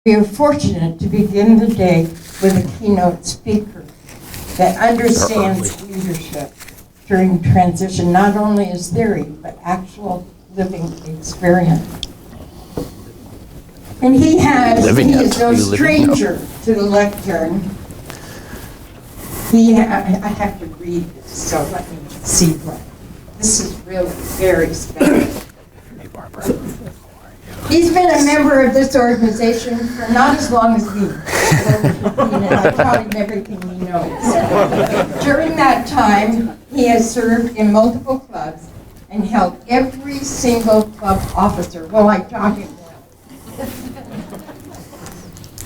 We are fortunate to begin the day with a keynote speaker that understands leadership during transition, not only as theory, but actual living experience. And he is no stranger to the lectern. I have to read this, so let me see what. This is really very special. Hey, Barbara. He's been a member of this organization for not as long as me. I taught him everything he knows. During that time, he has served in multiple clubs and held every single club officer. Well, I taught him that.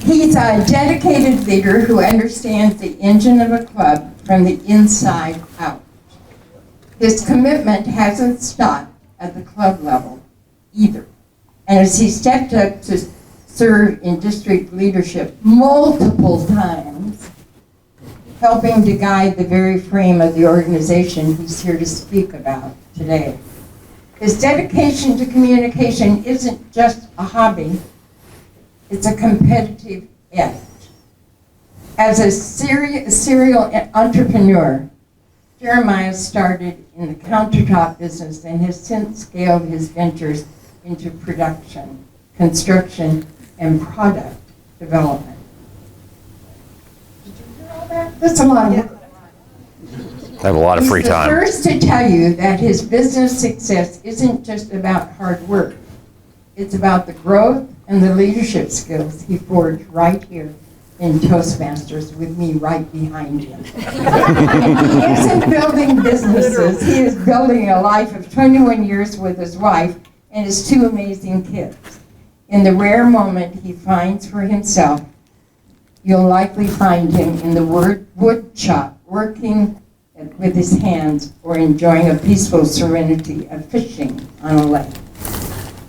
He's a dedicated leader who understands the engine of a club from the inside out. His commitment hasn't stopped at the club level either. And as he stepped up to serve in district leadership multiple times, helping to guide the very frame of the organization he's here to speak about today. His dedication to communication isn't just a hobby, it's a competitive edge. As a serial entrepreneur, Jeremyha started in the countertop business and has since scaled his ventures into production, construction, and product development. Did you hear all that? That's a lot of work. I have a lot of free time. He's the first to tell you that his business success isn't just about hard work. It's about the growth and the leadership skills he forged right here in Toastmasters with me right behind him. He isn't building businesses. He is building a life of 21 years with his wife and his two amazing kids. In the rare moment he finds for himself, you'll likely find him in the wood shop, working with his hands or enjoying a peaceful serenity of fishing on a lake.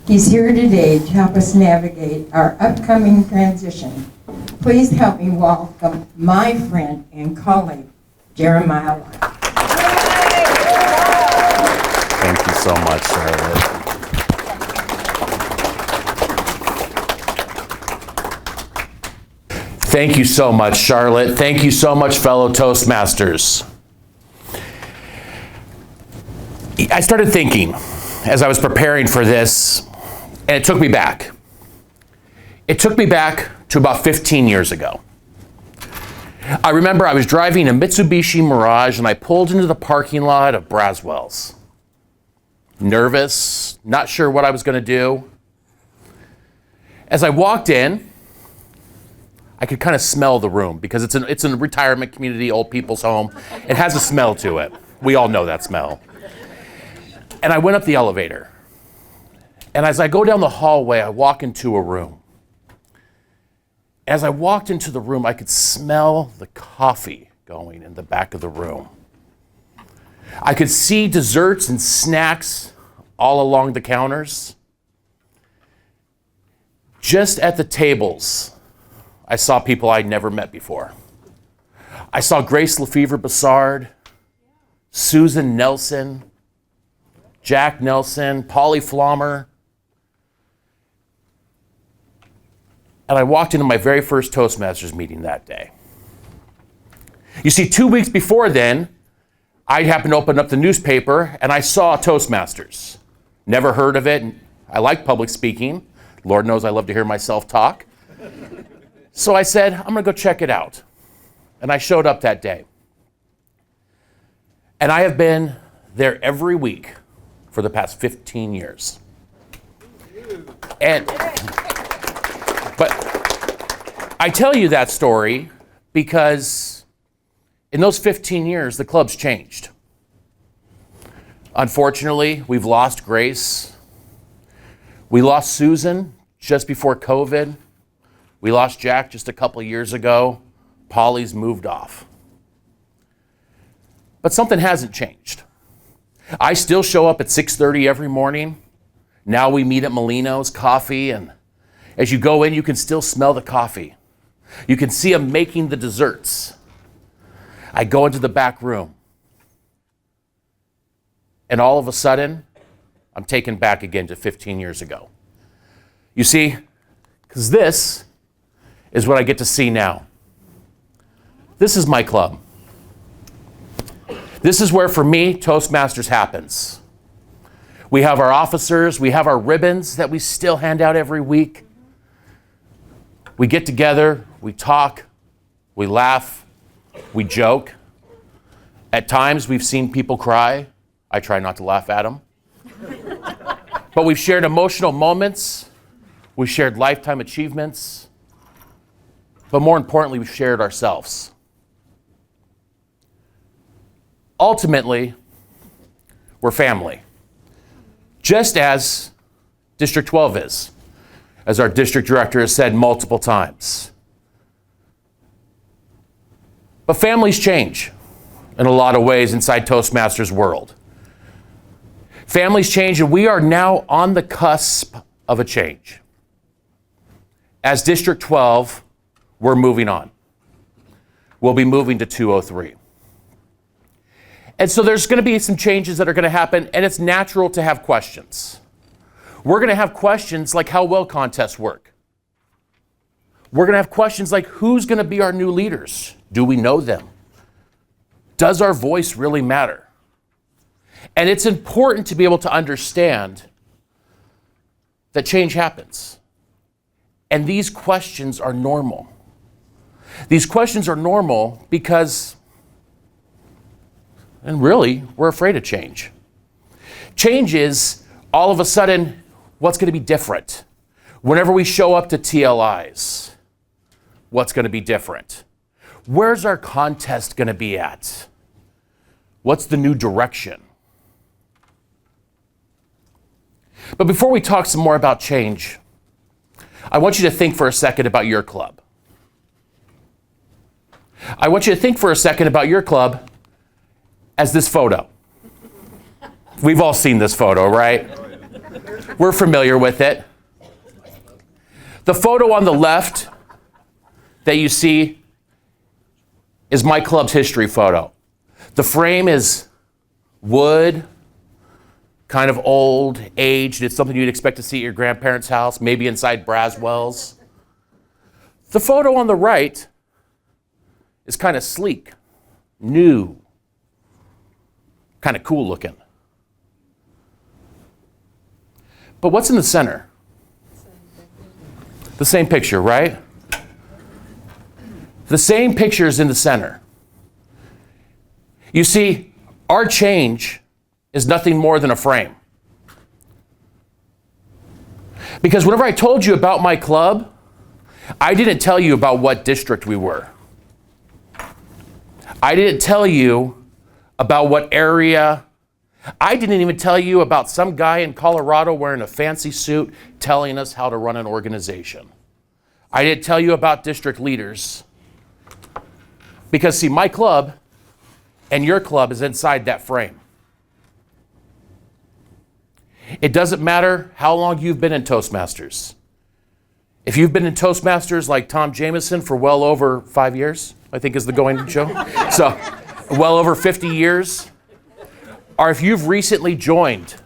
He's here today to help us navigate our upcoming transition. Please help me welcome my friend and colleague, Jeremyha Lyle. Thank you so much, Charlotte. Thank you so much, Charlotte. Thank you so much, fellow Toastmasters. I started thinking as I was preparing for this, and it took me back. It took me back to about 15 years ago. I remember I was driving a Mitsubishi Mirage and I pulled into the parking lot of Braswell's. Nervous, not sure what I was going to do. As I walked in, I could kind of smell the room because it's a retirement community, old people's home. It has a smell to it. We all know that smell. And I went up the elevator. And as I go down the hallway, I walk into a room. As I walked into the room, I could smell the coffee going in the back of the room. I could see desserts and snacks all along the counters. Just at the tables, I saw people I'd never met before. I saw Grace Lefevre-Bassard, Susan Nelson, Jack Nelson, Polly Flommer. And I walked into my very first Toastmasters meeting that day. You see, 2 weeks before then, I happened to open up the newspaper and I saw Toastmasters. Never heard of it. I like public speaking. Lord knows I love to hear myself talk. So I said, I'm going to go check it out. And I showed up that day. And I have been there every week for the past 15 years. But I tell you that story because in those 15 years, the club's changed. Unfortunately, we've lost Grace. We lost Susan just before COVID. We lost Jack just a couple of years ago. Polly's moved off. But something hasn't changed. I still show up at 6:30 every morning. Now we meet at Molino's Coffee, and as you go in, you can still smell the coffee. You can see them making the desserts. I go into the back room, and all of a sudden, I'm taken back again to 15 years ago. You see, because this is what I get to see now. This is my club. This is where, for me, Toastmasters happens. We have our officers, we have our ribbons that we still hand out every week. We get together, we talk, we laugh, we joke. At times, we've seen people cry. I try not to laugh at them. But we've shared emotional moments. We've shared lifetime achievements. But more importantly, we've shared ourselves. Ultimately, we're family. Just as District 12 is, as our district director has said multiple times. But families change in a lot of ways inside Toastmasters world. Families change, and we are now on the cusp of a change. As District 12, we're moving on. We'll be moving to 203. And so there's going to be some changes that are going to happen, and it's natural to have questions. We're going to have questions like how well contests work. We're going to have questions like who's going to be our new leaders? Do we know them? Does our voice really matter? And it's important to be able to understand that change happens. And these questions are normal. These questions are normal because, and really, we're afraid of change. Change is all of a sudden what's going to be different. Whenever we show up to TLIs, what's going to be different? Where's our contest going to be at? What's the new direction? But before we talk some more about change, I want you to think for a second about your club. I want you to think for a second about your club as this photo. We've all seen this photo, right? We're familiar with it. The photo on the left that you see is my club's history photo. The frame is wood, kind of old, aged. It's something you'd expect to see at your grandparents' house, maybe inside Braswell's. The photo on the right is kind of sleek, new, kind of cool looking. But what's in the center? The same picture, right? The same picture is in the center. You see, our change is nothing more than a frame. Because whenever I told you about my club, I didn't tell you about what district we were. I didn't tell you about what area. I didn't even tell you about some guy in Colorado wearing a fancy suit telling us how to run an organization. I didn't tell you about district leaders. Because see, my club and your club is inside that frame. It doesn't matter how long you've been in Toastmasters. If you've been in Toastmasters like Tom Jameson for well over 5 years, I think is the going show. So, well over 50 years. Or if you've recently joined,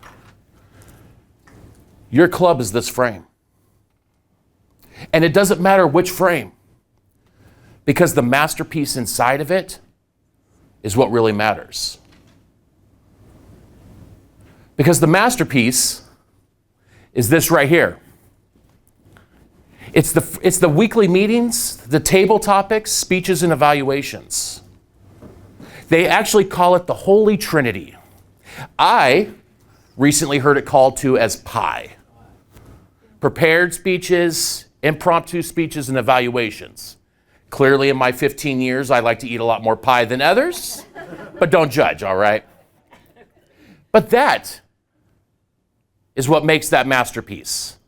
your club is this frame. And it doesn't matter which frame, because the masterpiece inside of it is what really matters. Because the masterpiece is this right here. It's the weekly meetings, the table topics, speeches, and evaluations. They actually call it the Holy Trinity. I recently heard it called to as PIE. Prepared speeches, impromptu speeches, and evaluations. Clearly in my 15 years, I like to eat a lot more pie than others, but don't judge, all right? But that is what makes that masterpiece.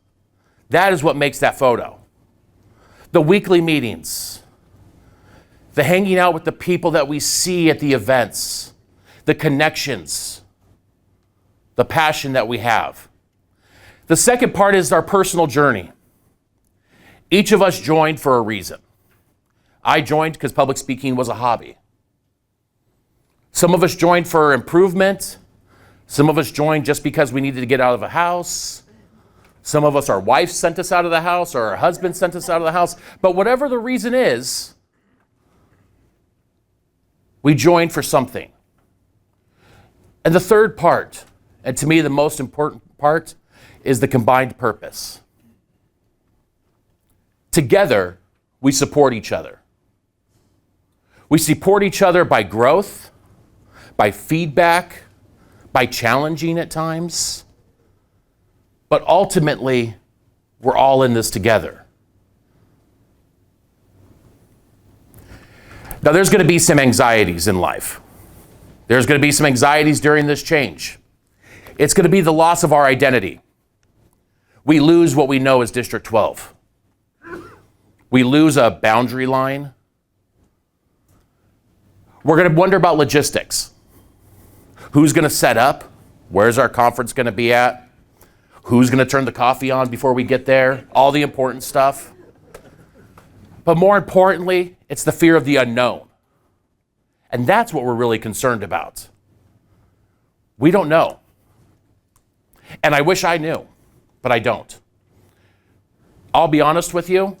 That is what makes that photo. The weekly meetings, the hanging out with the people that we see at the events, the connections, the passion that we have. The second part is our personal journey. Each of us joined for a reason. I joined because public speaking was a hobby. Some of us joined for improvement. Some of us joined just because we needed to get out of a house. Some of us, our wives sent us out of the house, or our husbands sent us out of the house. But whatever the reason is, we joined for something. And the third part, and to me the most important part, is the combined purpose. Together, we support each other. We support each other by growth, by feedback, by challenging at times. But ultimately, we're all in this together. Now, there's going to be some anxieties in life. There's going to be some anxieties during this change. It's going to be the loss of our identity. We lose what we know as District 12. We lose a boundary line. We're going to wonder about logistics. Who's going to set up? Where's our conference going to be at? Who's going to turn the coffee on before we get there? All the important stuff. But more importantly, it's the fear of the unknown. And that's what we're really concerned about. We don't know. And I wish I knew, but I don't. I'll be honest with you,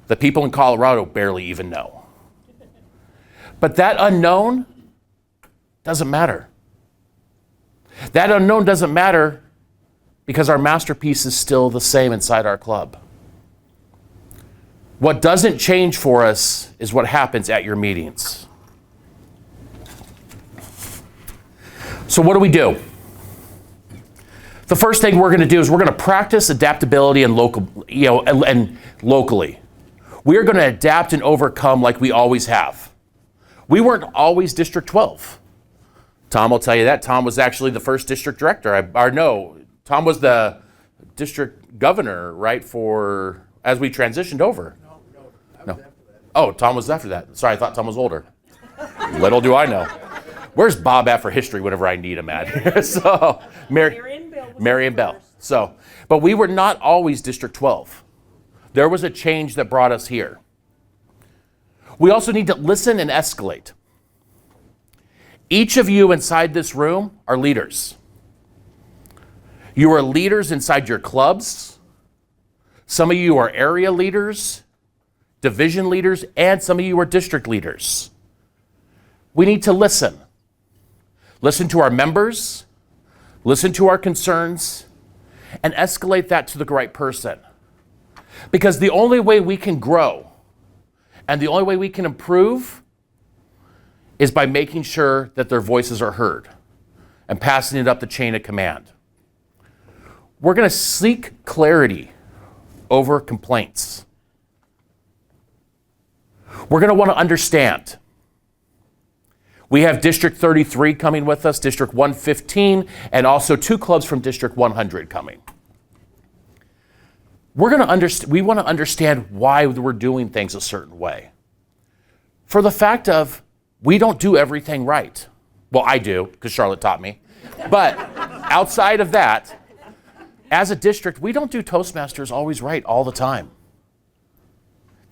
the people in Colorado barely even know. But that unknown doesn't matter. That unknown doesn't matter because our masterpiece is still the same inside our club. What doesn't change for us is what happens at your meetings. So what do? The first thing we're going to do is we're going to practice adaptability and locally. We are going to adapt and overcome like we always have. We weren't always District 12. Tom will tell you that. Tom was actually the first district director. Tom was the district governor, right, as we transitioned over. No. Oh, Tom was after that. Sorry, I thought Tom was older. Little do I know. Where's Bob at for history whenever I need him at here? So, Mary and Bell. So, but we were not always District 12. There was a change that brought us here. We also need to listen and escalate. Each of you inside this room are leaders. You are leaders inside your clubs. Some of you are area leaders, division leaders, and some of you are district leaders. We need to listen. Listen to our members, listen to our concerns, and escalate that to the right person. Because the only way we can grow and the only way we can improve is by making sure that their voices are heard and passing it up the chain of command. We're going to seek clarity over complaints. We're going to want to understand. We have District 33 coming with us, District 115, and also 2 clubs from District 100 coming. We want to understand why we're doing things a certain way. For the fact of, we don't do everything right. Well, I do, because Charlotte taught me. But outside of that, as a district, we don't do Toastmasters always right all the time.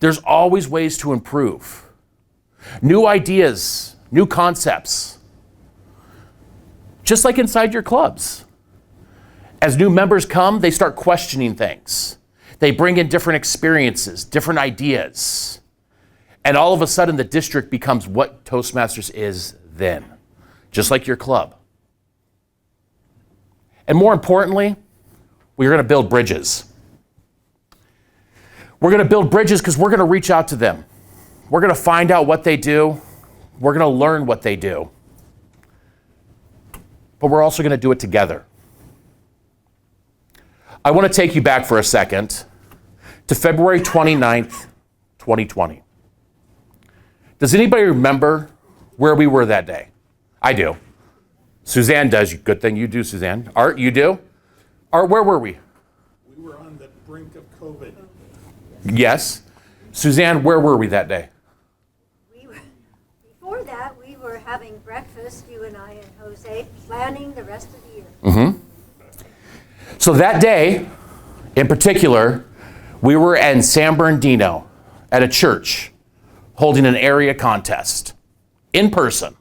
There's always ways to improve. New ideas, new concepts. Just like inside your clubs. As new members come, they start questioning things. They bring in different experiences, different ideas. And all of a sudden, the district becomes what Toastmasters is then. Just like your club. And more importantly, we're going to build bridges. We're going to build bridges because we're going to reach out to them. We're going to find out what they do. We're going to learn what they do. But we're also going to do it together. I want to take you back for a second to February 29th, 2020. Does anybody remember where we were that day? I do. Suzanne does. Good thing you do, Suzanne. Art, you do? Art, where were we? We were on the brink of COVID. Yes. Suzanne, where were we that day? Before that, we were having breakfast, you and I and Jose, planning the rest of the year. Mm-hmm. So that day, in particular, we were in San Bernardino at a church holding an area contest in person.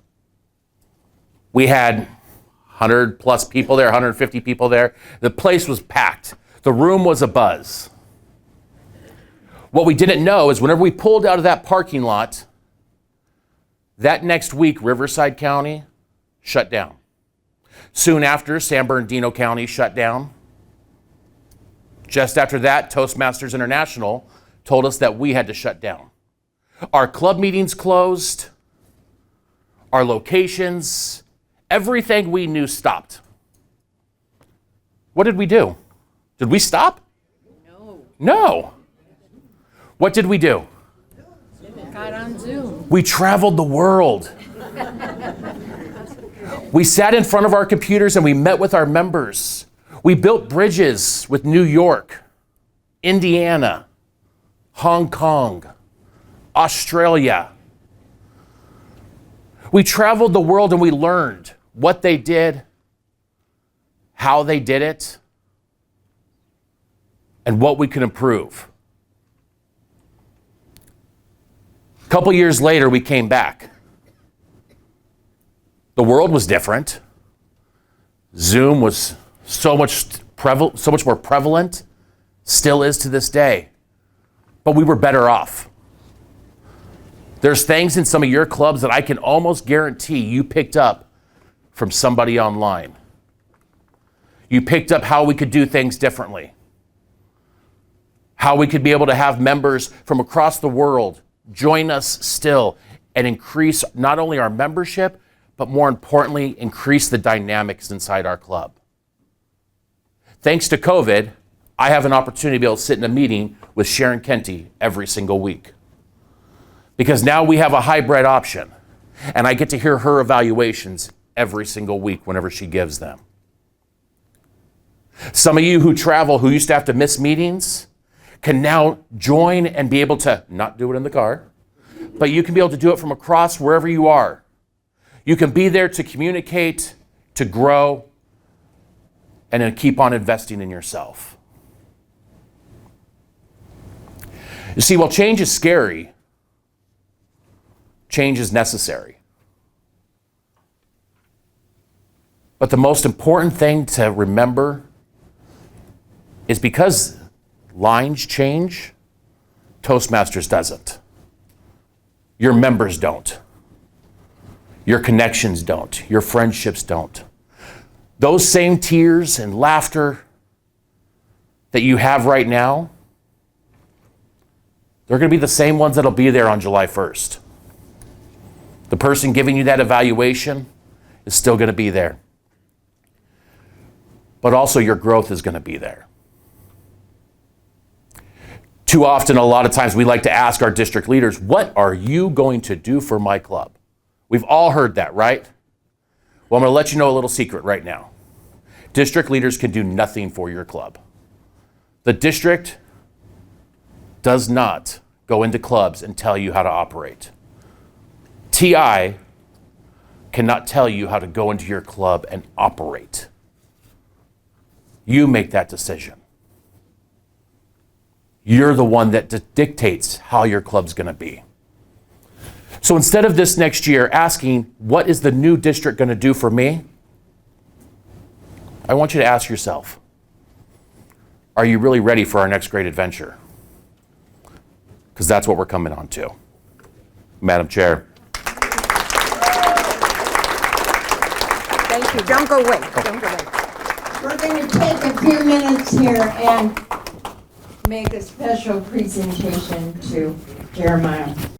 We had 100 plus people there, 150 people there. The place was packed. The room was abuzz. What we didn't know is whenever we pulled out of that parking lot, that next week, Riverside County shut down. Soon after, San Bernardino County shut down. Just after that, Toastmasters International told us that we had to shut down. Our club meetings closed, our locations, everything we knew stopped. What did we do? Did we stop? No. What did we do? Got on Zoom. We traveled the world. We sat in front of our computers and we met with our members. We built bridges with New York, Indiana, Hong Kong, Australia. We traveled the world and we learned what they did, how they did it, and what we could improve. A couple years later, we came back. The world was different. Zoom was so much more prevalent, still is to this day. But we were better off. There's things in some of your clubs that I can almost guarantee you picked up from somebody online. You picked up how we could do things differently. How we could be able to have members from across the world join us still and increase not only our membership, but more importantly, increase the dynamics inside our club. Thanks to COVID, I have an opportunity to be able to sit in a meeting with Sharon Kenty every single week. Because now we have a hybrid option, and I get to hear her evaluations every single week whenever she gives them. Some of you who travel, who used to have to miss meetings, can now join and be able to not do it in the car, but you can be able to do it from across wherever you are. You can be there to communicate, to grow, and to keep on investing in yourself. You see, while change is scary, change is necessary. But the most important thing to remember is because lines change, Toastmasters doesn't. Your members don't. Your connections don't. Your friendships don't. Those same tears and laughter that you have right now, they're going to be the same ones that'll be there on July 1st. The person giving you that evaluation is still going to be there. But also your growth is going to be there. Too often, a lot of times, we like to ask our district leaders, what are you going to do for my club? We've all heard that, right? Well, I'm going to let you know a little secret right now. District leaders can do nothing for your club. The district does not go into clubs and tell you how to operate. TI cannot tell you how to go into your club and operate. You make that decision. You're the one that dictates how your club's going to be. So instead of this next year asking, what is the new district going to do for me? I want you to ask yourself, are you really ready for our next great adventure? Because that's what we're coming on to. Madam Chair. Thank you. Don't go away. Don't go away. We're going to take a few minutes here and make a special presentation to Jeremyha.